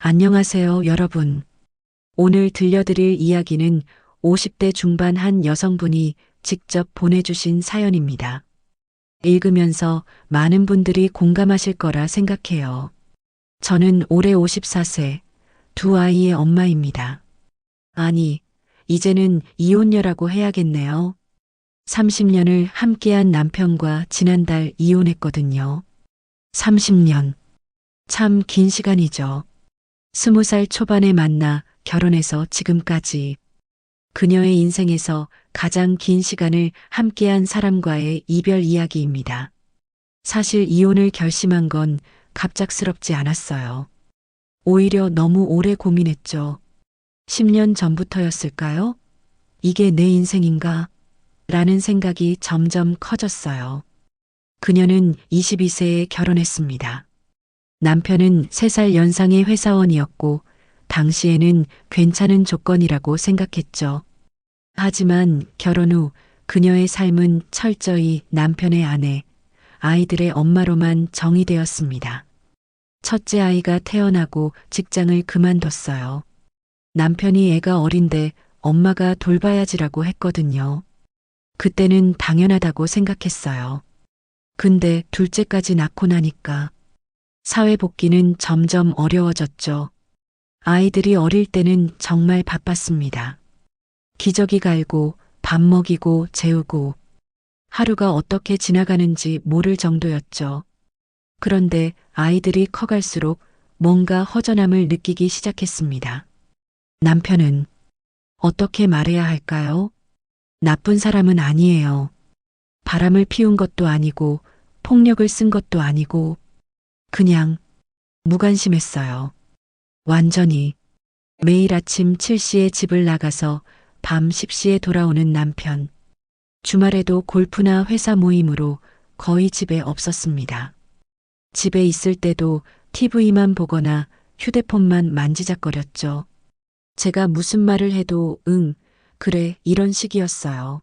안녕하세요, 여러분. 오늘 들려드릴 이야기는 50대 중반 한 여성분이 직접 보내주신 사연입니다. 읽으면서 많은 분들이 공감하실 거라 생각해요. 저는 올해 54세, 두 아이의 엄마입니다. 아니, 이제는 이혼녀라고 해야겠네요. 30년을 함께한 남편과 지난달 이혼했거든요. 30년. 참 긴 시간이죠. 20살 초반에 만나 결혼해서 지금까지 그녀의 인생에서 가장 긴 시간을 함께한 사람과의 이별 이야기입니다. 사실 이혼을 결심한 건 갑작스럽지 않았어요. 오히려 너무 오래 고민했죠. 10년 전부터였을까요? 이게 내 인생인가? 라는 생각이 점점 커졌어요. 그녀는 22세에 결혼했습니다. 남편은 3살 연상의 회사원이었고 당시에는 괜찮은 조건이라고 생각했죠. 하지만 결혼 후 그녀의 삶은 철저히 남편의 아내, 아이들의 엄마로만 정의되었습니다. 첫째 아이가 태어나고 직장을 그만뒀어요. 남편이 애가 어린데 엄마가 돌봐야지라고 했거든요. 그때는 당연하다고 생각했어요. 근데 둘째까지 낳고 나니까 사회 복귀는 점점 어려워졌죠. 아이들이 어릴 때는 정말 바빴습니다. 기저귀 갈고 밥 먹이고 재우고 하루가 어떻게 지나가는지 모를 정도였죠. 그런데 아이들이 커갈수록 뭔가 허전함을 느끼기 시작했습니다. 남편은 어떻게 말해야 할까요? 나쁜 사람은 아니에요. 바람을 피운 것도 아니고 폭력을 쓴 것도 아니고 그냥 무관심했어요. 완전히. 매일 아침 7시에 집을 나가서 밤 10시에 돌아오는 남편. 주말에도 골프나 회사 모임으로 거의 집에 없었습니다. 집에 있을 때도 TV만 보거나 휴대폰만 만지작거렸죠. 제가 무슨 말을 해도 응, 그래, 이런 식이었어요.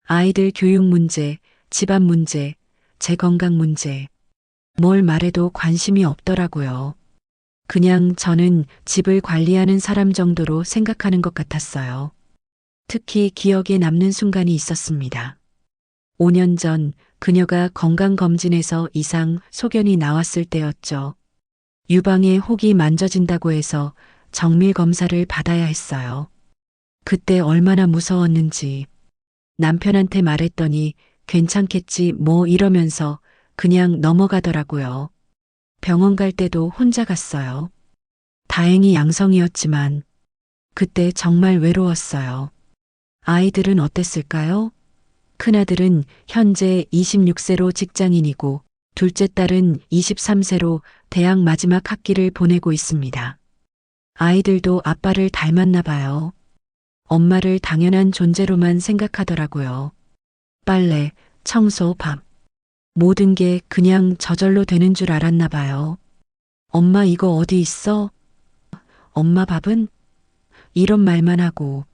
아이들 교육 문제, 집안 문제, 제 건강 문제. 뭘 말해도 관심이 없더라고요. 그냥 저는 집을 관리하는 사람 정도로 생각하는 것 같았어요. 특히 기억에 남는 순간이 있었습니다. 5년 전 그녀가 건강검진에서 이상 소견이 나왔을 때였죠. 유방에 혹이 만져진다고 해서 정밀 검사를 받아야 했어요. 그때 얼마나 무서웠는지 남편한테 말했더니 괜찮겠지 뭐 이러면서 그냥 넘어가더라고요. 병원 갈 때도 혼자 갔어요. 다행히 양성이었지만 그때 정말 외로웠어요. 아이들은 어땠을까요? 큰아들은 현재 26세로 직장인이고 둘째 딸은 23세로 대학 마지막 학기를 보내고 있습니다. 아이들도 아빠를 닮았나 봐요. 엄마를 당연한 존재로만 생각하더라고요. 빨래, 청소, 밥. 모든 게 그냥 저절로 되는 줄 알았나 봐요. 엄마 이거 어디 있어? 엄마 밥은? 이런 말만 하고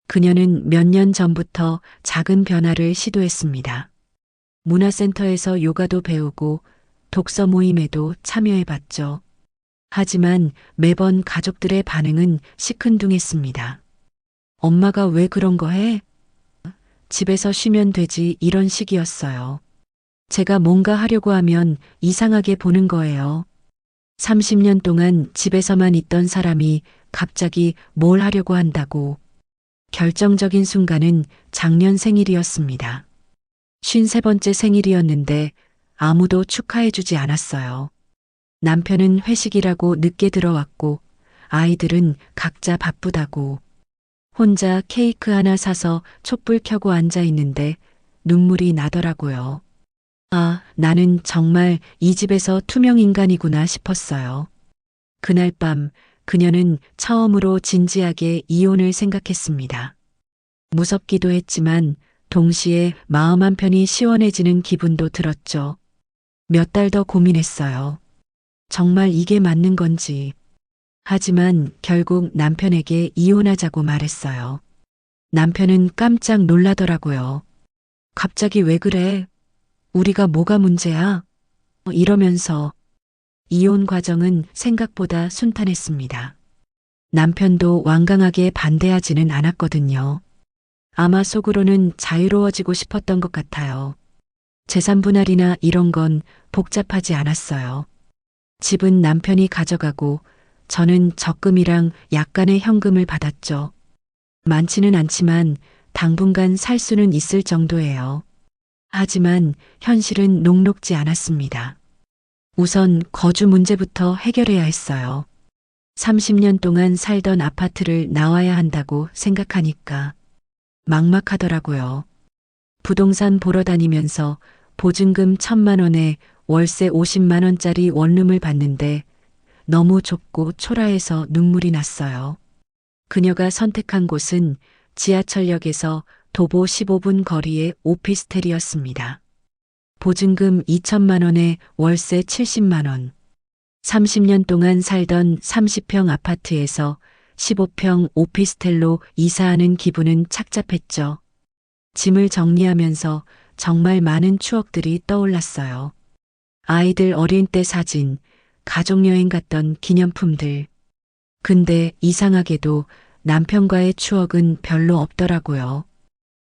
그녀는 몇 년 전부터 작은 변화를 시도했습니다. 문화센터에서 요가도 배우고 독서 모임에도 참여해봤죠. 하지만 매번 가족들의 반응은 시큰둥했습니다. 엄마가 왜 그런 거 해? 집에서 쉬면 되지 이런 식이었어요. 제가 뭔가 하려고 하면 이상하게 보는 거예요. 30년 동안 집에서만 있던 사람이 갑자기 뭘 하려고 한다고. 결정적인 순간은 작년 생일이었습니다. 53번째 생일이었는데 아무도 축하해주지 않았어요. 남편은 회식이라고 늦게 들어왔고 아이들은 각자 바쁘다고. 혼자 케이크 하나 사서 촛불 켜고 앉아 있는데 눈물이 나더라고요. 아, 나는 정말 이 집에서 투명 인간이구나 싶었어요. 그날 밤 그녀는 처음으로 진지하게 이혼을 생각했습니다. 무섭기도 했지만 동시에 마음 한편이 시원해지는 기분도 들었죠. 몇 달 더 고민했어요. 정말 이게 맞는 건지. 하지만 결국 남편에게 이혼하자고 말했어요. 남편은 깜짝 놀라더라고요. 갑자기 왜 그래? 우리가 뭐가 문제야? 이러면서 이혼 과정은 생각보다 순탄했습니다. 남편도 완강하게 반대하지는 않았거든요. 아마 속으로는 자유로워지고 싶었던 것 같아요. 재산 분할이나 이런 건 복잡하지 않았어요. 집은 남편이 가져가고 저는 적금이랑 약간의 현금을 받았죠. 많지는 않지만 당분간 살 수는 있을 정도예요. 하지만 현실은 녹록지 않았습니다. 우선 거주 문제부터 해결해야 했어요. 30년 동안 살던 아파트를 나와야 한다고 생각하니까 막막하더라고요. 부동산 보러 다니면서 보증금 1,000만 원에 월세 50만 원짜리 원룸을 봤는데 너무 좁고 초라해서 눈물이 났어요. 그녀가 선택한 곳은 지하철역에서 도보 15분 거리의 오피스텔이었습니다. 보증금 2천만 원에 월세 70만 원. 30년 동안 살던 30평 아파트에서 15평 오피스텔로 이사하는 기분은 착잡했죠. 짐을 정리하면서 정말 많은 추억들이 떠올랐어요. 아이들 어린 때 사진, 가족여행 갔던 기념품들. 근데 이상하게도 남편과의 추억은 별로 없더라고요.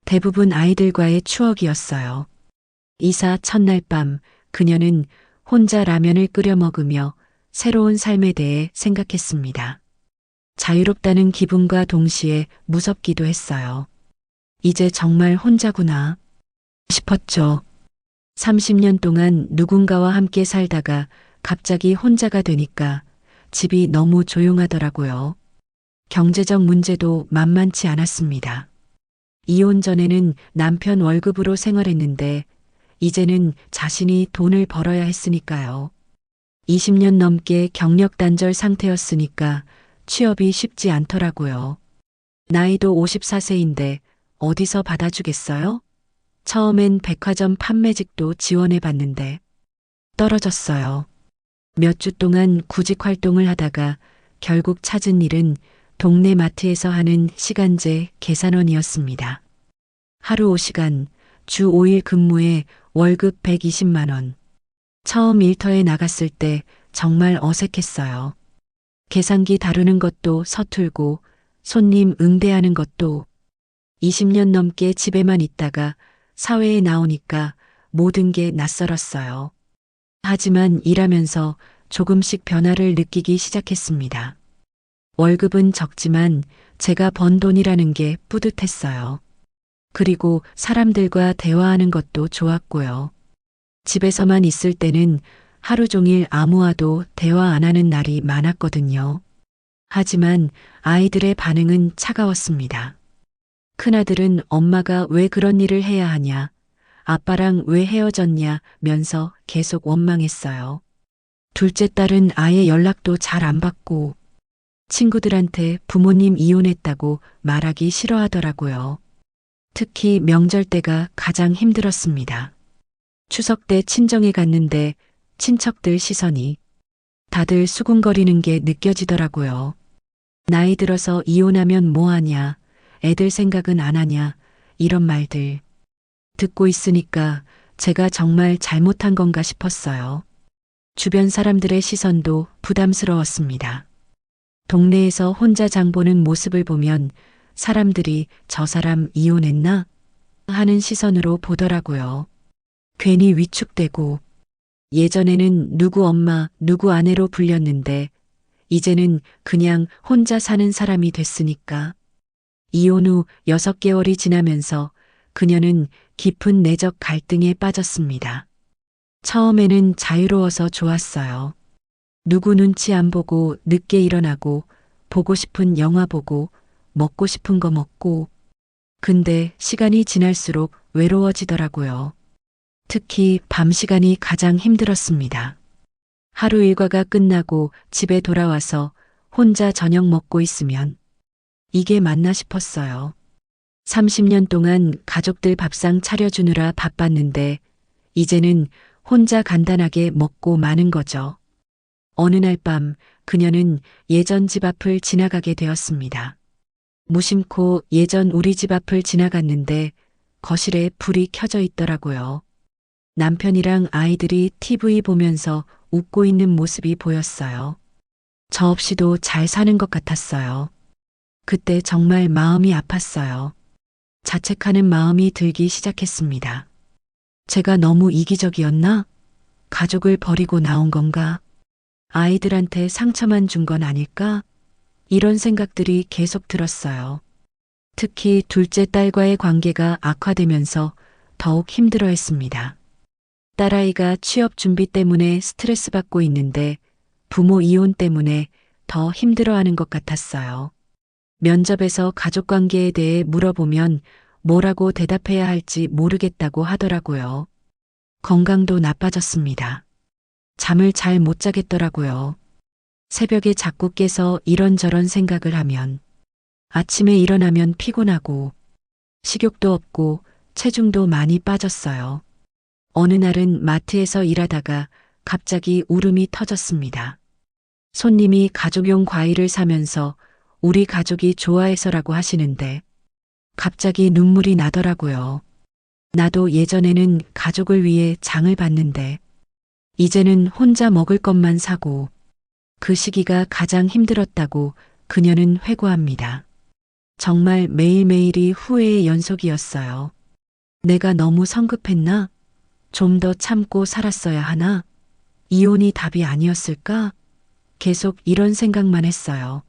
대부분 아이들과의 추억이었어요. 이사 첫날 밤 그녀는 혼자 라면을 끓여 먹으며 새로운 삶에 대해 생각했습니다. 자유롭다는 기분과 동시에 무섭기도 했어요. 이제 정말 혼자구나 싶었죠. 30년 동안 누군가와 함께 살다가 갑자기 혼자가 되니까 집이 너무 조용하더라고요. 경제적 문제도 만만치 않았습니다. 이혼 전에는 남편 월급으로 생활했는데 이제는 자신이 돈을 벌어야 했으니까요. 20년 넘게 경력 단절 상태였으니까 취업이 쉽지 않더라고요. 나이도 54세인데 어디서 받아주겠어요? 처음엔 백화점 판매직도 지원해 봤는데 떨어졌어요. 몇 주 동안 구직 활동을 하다가 결국 찾은 일은 동네 마트에서 하는 시간제 계산원이었습니다. 하루 5시간, 주 5일 근무에 월급 120만 원. 처음 일터에 나갔을 때 정말 어색했어요. 계산기 다루는 것도 서툴고 손님 응대하는 것도 20년 넘게 집에만 있다가 사회에 나오니까 모든 게 낯설었어요. 하지만 일하면서 조금씩 변화를 느끼기 시작했습니다. 월급은 적지만 제가 번 돈이라는 게 뿌듯했어요. 그리고 사람들과 대화하는 것도 좋았고요. 집에서만 있을 때는 하루 종일 아무와도 대화 안 하는 날이 많았거든요. 하지만 아이들의 반응은 차가웠습니다. 큰아들은 엄마가 왜 그런 일을 해야 하냐, 아빠랑 왜 헤어졌냐 면서 계속 원망했어요. 둘째 딸은 아예 연락도 잘 안 받고 친구들한테 부모님 이혼했다고 말하기 싫어하더라고요. 특히 명절 때가 가장 힘들었습니다. 추석 때 친정에 갔는데 친척들 시선이 다들 수군거리는 게 느껴지더라고요. 나이 들어서 이혼하면 뭐하냐, 애들 생각은 안 하냐, 이런 말들. 듣고 있으니까 제가 정말 잘못한 건가 싶었어요. 주변 사람들의 시선도 부담스러웠습니다. 동네에서 혼자 장 보는 모습을 보면 사람들이 저 사람 이혼했나? 하는 시선으로 보더라고요. 괜히 위축되고 예전에는 누구 엄마, 누구 아내로 불렸는데 이제는 그냥 혼자 사는 사람이 됐으니까. 이혼 후 6개월이 지나면서 그녀는 깊은 내적 갈등에 빠졌습니다. 처음에는 자유로워서 좋았어요. 누구 눈치 안 보고 늦게 일어나고 보고 싶은 영화 보고 먹고 싶은 거 먹고. 근데 시간이 지날수록 외로워지더라고요. 특히 밤 시간이 가장 힘들었습니다. 하루 일과가 끝나고 집에 돌아와서 혼자 저녁 먹고 있으면 이게 맞나 싶었어요. 30년 동안 가족들 밥상 차려주느라 바빴는데 이제는 혼자 간단하게 먹고 마는 거죠. 어느 날 밤 그녀는 예전 집 앞을 지나가게 되었습니다. 무심코 예전 우리 집 앞을 지나갔는데 거실에 불이 켜져 있더라고요. 남편이랑 아이들이 TV 보면서 웃고 있는 모습이 보였어요. 저 없이도 잘 사는 것 같았어요. 그때 정말 마음이 아팠어요. 자책하는 마음이 들기 시작했습니다. 제가 너무 이기적이었나? 가족을 버리고 나온 건가? 아이들한테 상처만 준 건 아닐까? 이런 생각들이 계속 들었어요. 특히 둘째 딸과의 관계가 악화되면서 더욱 힘들어 했습니다. 딸아이가 취업 준비 때문에 스트레스 받고 있는데 부모 이혼 때문에 더 힘들어하는 것 같았어요. 면접에서 가족 관계에 대해 물어보면 뭐라고 대답해야 할지 모르겠다고 하더라고요. 건강도 나빠졌습니다. 잠을 잘 못 자겠더라고요. 새벽에 자꾸 깨서 이런저런 생각을 하면 아침에 일어나면 피곤하고 식욕도 없고 체중도 많이 빠졌어요. 어느 날은 마트에서 일하다가 갑자기 울음이 터졌습니다. 손님이 가족용 과일을 사면서 우리 가족이 좋아해서라고 하시는데 갑자기 눈물이 나더라고요. 나도 예전에는 가족을 위해 장을 봤는데 이제는 혼자 먹을 것만 사고 그 시기가 가장 힘들었다고 그녀는 회고합니다. 정말 매일매일이 후회의 연속이었어요. 내가 너무 성급했나? 좀 더 참고 살았어야 하나? 이혼이 답이 아니었을까? 계속 이런 생각만 했어요.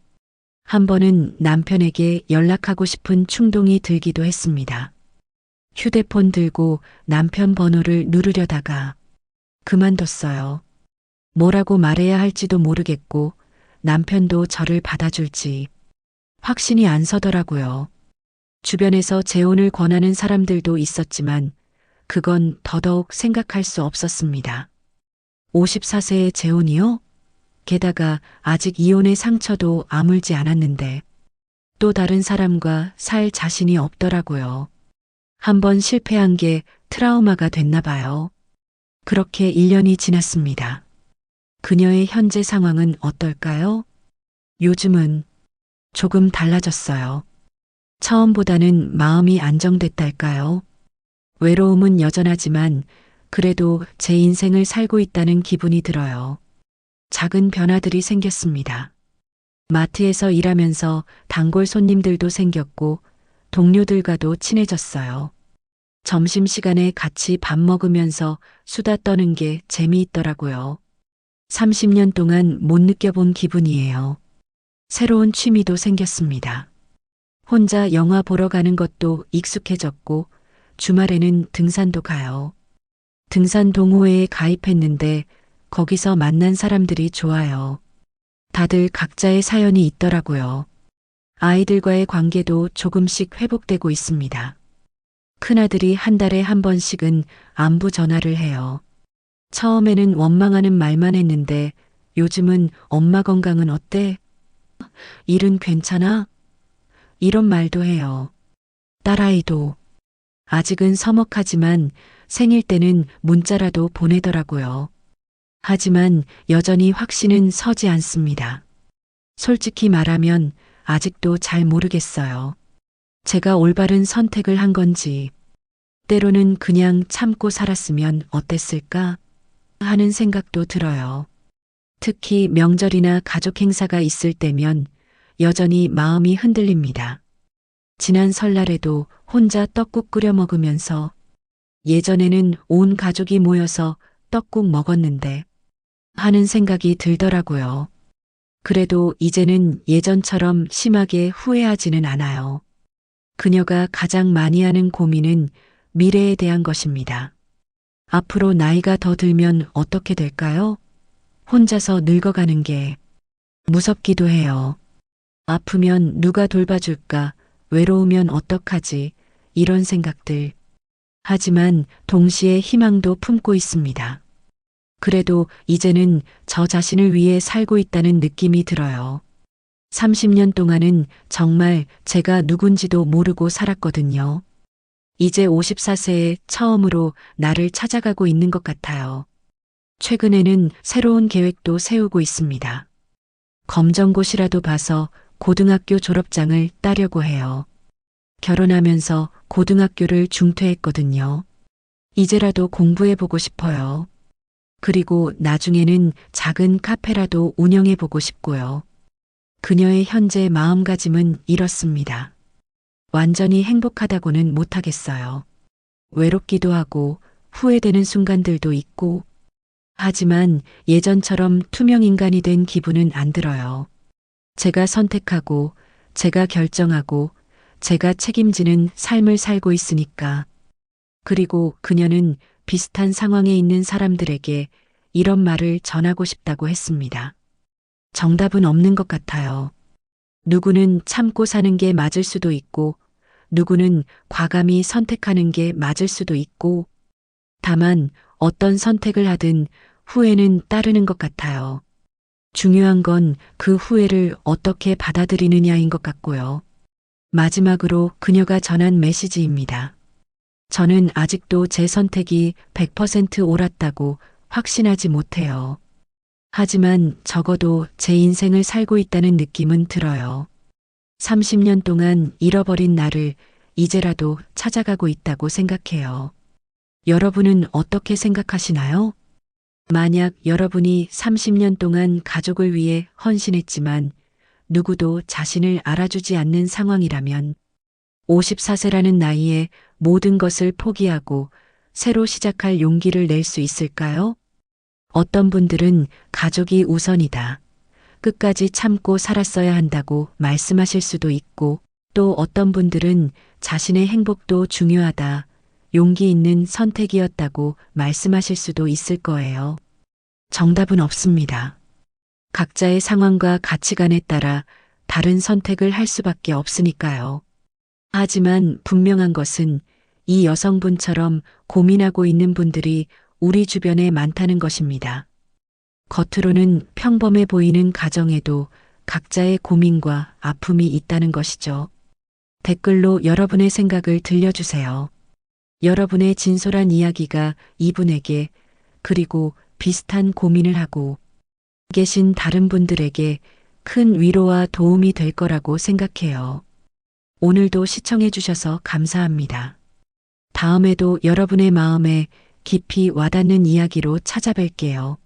한 번은 남편에게 연락하고 싶은 충동이 들기도 했습니다. 휴대폰 들고 남편 번호를 누르려다가 그만뒀어요. 뭐라고 말해야 할지도 모르겠고 남편도 저를 받아줄지 확신이 안 서더라고요. 주변에서 재혼을 권하는 사람들도 있었지만 그건 더더욱 생각할 수 없었습니다. 54세의 재혼이요? 게다가 아직 이혼의 상처도 아물지 않았는데 또 다른 사람과 살 자신이 없더라고요. 한번 실패한 게 트라우마가 됐나 봐요. 그렇게 1년이 지났습니다. 그녀의 현재 상황은 어떨까요? 요즘은 조금 달라졌어요. 처음보다는 마음이 안정됐달까요? 외로움은 여전하지만 그래도 제 인생을 살고 있다는 기분이 들어요. 작은 변화들이 생겼습니다. 마트에서 일하면서 단골 손님들도 생겼고 동료들과도 친해졌어요. 점심시간에 같이 밥 먹으면서 수다 떠는 게 재미있더라고요. 30년 동안 못 느껴본 기분이에요. 새로운 취미도 생겼습니다. 혼자 영화 보러 가는 것도 익숙해졌고 주말에는 등산도 가요. 등산 동호회에 가입했는데 거기서 만난 사람들이 좋아요. 다들 각자의 사연이 있더라고요. 아이들과의 관계도 조금씩 회복되고 있습니다. 큰아들이 한 달에 한 번씩은 안부 전화를 해요. 처음에는 원망하는 말만 했는데 요즘은 엄마 건강은 어때? 일은 괜찮아? 이런 말도 해요. 딸아이도 아직은 서먹하지만 생일 때는 문자라도 보내더라고요. 하지만 여전히 확신은 서지 않습니다. 솔직히 말하면 아직도 잘 모르겠어요. 제가 올바른 선택을 한 건지, 때로는 그냥 참고 살았으면 어땠을까 하는 생각도 들어요. 특히 명절이나 가족 행사가 있을 때면 여전히 마음이 흔들립니다. 지난 설날에도 혼자 떡국 끓여 먹으면서 예전에는 온 가족이 모여서 떡국 먹었는데 하는 생각이 들더라고요. 그래도 이제는 예전처럼 심하게 후회하지는 않아요. 그녀가 가장 많이 하는 고민은 미래에 대한 것입니다. 앞으로 나이가 더 들면 어떻게 될까요? 혼자서 늙어가는 게 무섭기도 해요. 아프면 누가 돌봐줄까? 외로우면 어떡하지? 이런 생각들. 하지만 동시에 희망도 품고 있습니다. 그래도 이제는 저 자신을 위해 살고 있다는 느낌이 들어요. 30년 동안은 정말 제가 누군지도 모르고 살았거든요. 이제 54세에 처음으로 나를 찾아가고 있는 것 같아요. 최근에는 새로운 계획도 세우고 있습니다. 검정고시라도 봐서 고등학교 졸업장을 따려고 해요. 결혼하면서 고등학교를 중퇴했거든요. 이제라도 공부해보고 싶어요. 그리고 나중에는 작은 카페라도 운영해보고 싶고요. 그녀의 현재 마음가짐은 이렇습니다. 완전히 행복하다고는 못하겠어요. 외롭기도 하고 후회되는 순간들도 있고, 하지만 예전처럼 투명 인간이 된 기분은 안 들어요. 제가 선택하고, 제가 결정하고, 제가 책임지는 삶을 살고 있으니까. 그리고 그녀는 비슷한 상황에 있는 사람들에게 이런 말을 전하고 싶다고 했습니다. 정답은 없는 것 같아요. 누구는 참고 사는 게 맞을 수도 있고, 누구는 과감히 선택하는 게 맞을 수도 있고, 다만 어떤 선택을 하든 후회는 따르는 것 같아요. 중요한 건 그 후회를 어떻게 받아들이느냐인 것 같고요. 마지막으로 그녀가 전한 메시지입니다. 저는 아직도 제 선택이 100% 옳았다고 확신하지 못해요. 하지만 적어도 제 인생을 살고 있다는 느낌은 들어요. 30년 동안 잃어버린 나를 이제라도 찾아가고 있다고 생각해요. 여러분은 어떻게 생각하시나요? 만약 여러분이 30년 동안 가족을 위해 헌신했지만 누구도 자신을 알아주지 않는 상황이라면 54세라는 나이에 모든 것을 포기하고 새로 시작할 용기를 낼 수 있을까요? 어떤 분들은 가족이 우선이다. 끝까지 참고 살았어야 한다고 말씀하실 수도 있고, 또 어떤 분들은 자신의 행복도 중요하다. 용기 있는 선택이었다고 말씀하실 수도 있을 거예요. 정답은 없습니다. 각자의 상황과 가치관에 따라 다른 선택을 할 수밖에 없으니까요. 하지만 분명한 것은 이 여성분처럼 고민하고 있는 분들이 우리 주변에 많다는 것입니다. 겉으로는 평범해 보이는 가정에도 각자의 고민과 아픔이 있다는 것이죠. 댓글로 여러분의 생각을 들려주세요. 여러분의 진솔한 이야기가 이분에게, 그리고 비슷한 고민을 하고 계신 다른 분들에게 큰 위로와 도움이 될 거라고 생각해요. 오늘도 시청해 주셔서 감사합니다. 다음에도 여러분의 마음에 깊이 와닿는 이야기로 찾아뵐게요.